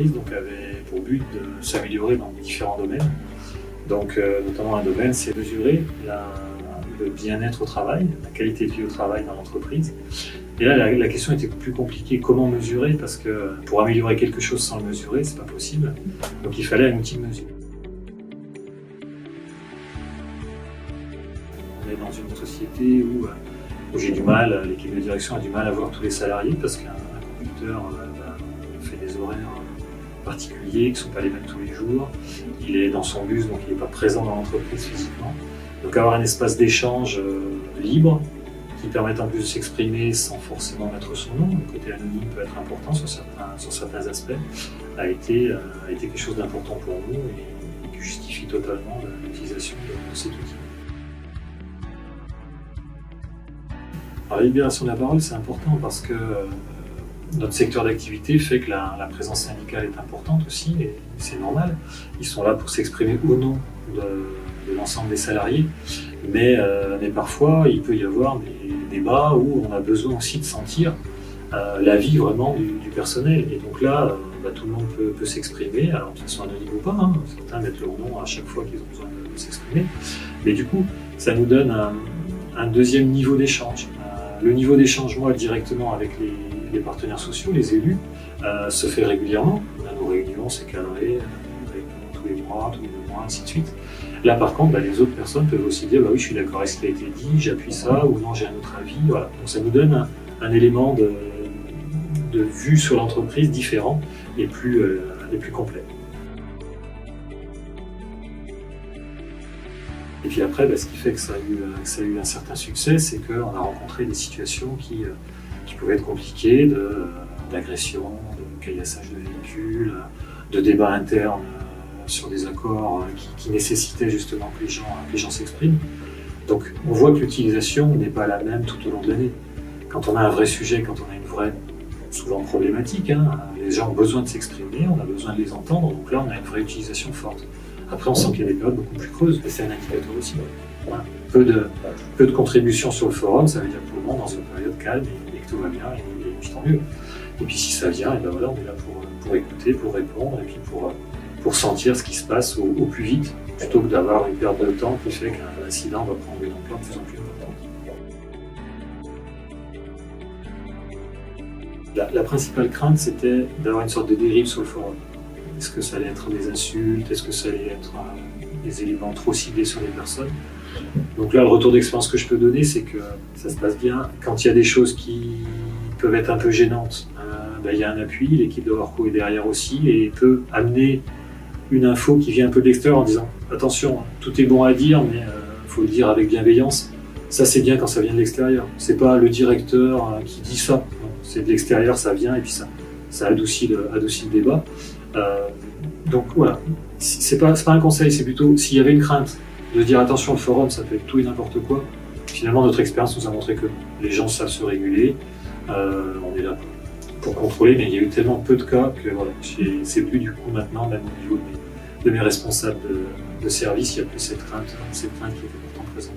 l'entreprise avait pour but de s'améliorer dans différents domaines. Donc, notamment un domaine, c'est mesurer le bien-être au travail, la qualité de vie au travail dans l'entreprise. Et là, la question était plus compliquée. Comment mesurer? Parce que pour améliorer quelque chose sans le mesurer, c'est pas possible. Donc, il fallait un outil de mesure. On est dans une société où j'ai du mal, l'équipe de direction a du mal à voir tous les salariés parce qu'un conducteur fait des horaires particuliers qui ne sont pas les mêmes tous les jours. Il est dans son bus, donc il n'est pas présent dans l'entreprise physiquement. Donc avoir un espace d'échange libre qui permette en plus de s'exprimer sans forcément mettre son nom, le côté anonyme peut être important sur certains aspects, a été quelque chose d'important pour nous et qui justifie totalement l'utilisation de cet outil. Alors, la libération de la parole, c'est important parce que notre secteur d'activité fait que la présence syndicale est importante aussi, et c'est normal. Ils sont là pour s'exprimer au nom de l'ensemble des salariés, mais parfois il peut y avoir des débats où on a besoin aussi de sentir l'avis vraiment du personnel. Et donc là, tout le monde peut s'exprimer, alors que ce soit anonyme ou pas, hein. Certains mettent leur nom à chaque fois qu'ils ont besoin de s'exprimer. Mais du coup, ça nous donne un deuxième niveau d'échange. Le niveau d'échange, moi, directement avec les partenaires sociaux, les élus, se fait régulièrement. On a nos réunions, c'est cadré, tous les mois, tous les 2 mois, ainsi de suite. Là, par contre, les autres personnes peuvent aussi dire oui, je suis d'accord avec ce qui a été dit, j'appuie ça, ou non, j'ai un autre avis. Voilà. Donc ça nous donne un élément de vue sur l'entreprise différent et plus complet. Et puis après, ce qui fait que ça a eu un certain succès, c'est qu'on a rencontré des situations qui pouvaient être compliquées, d'agression, de caillassage de véhicules, de débats internes sur des accords qui nécessitaient justement que les gens s'expriment. Donc on voit que l'utilisation n'est pas la même tout au long de l'année. Quand on a un vrai sujet, quand on a une vraie, souvent problématique, les gens ont besoin de s'exprimer, on a besoin de les entendre, donc là on a une vraie utilisation forte. Après, on sent qu'il y a des périodes beaucoup plus creuses, et c'est un indicateur aussi. Voilà. Peu de contributions sur le forum, ça veut dire que tout le monde dans une période calme et que tout va bien, et puis tant mieux. Et puis si ça vient, on est là pour écouter, pour répondre, et puis pour sentir ce qui se passe au plus vite, plutôt que d'avoir une perte de temps qui fait qu'un incident va prendre une ampleur de plus en plus importante. La principale crainte, c'était d'avoir une sorte de dérive sur le forum. Est-ce que ça allait être des insultes? Est-ce que ça allait être des éléments trop ciblés sur les personnes? Donc là, le retour d'expérience que je peux donner, c'est que ça se passe bien. Quand il y a des choses qui peuvent être un peu gênantes, il y a un appui, l'équipe de Orco est derrière aussi et peut amener une info qui vient un peu de l'extérieur en disant « Attention, tout est bon à dire, mais il faut le dire avec bienveillance. » Ça, c'est bien quand ça vient de l'extérieur. C'est pas le directeur qui dit ça. C'est de l'extérieur, ça vient et puis ça adoucit le débat. Donc voilà, c'est pas un conseil, c'est plutôt s'il y avait une crainte de dire attention, le forum ça peut être tout et n'importe quoi. Finalement, notre expérience nous a montré que les gens savent se réguler, on est là pour contrôler, mais il y a eu tellement peu de cas que voilà, c'est plus du coup maintenant, même au niveau de mes responsables de service, il n'y a plus cette crainte qui était pourtant présente.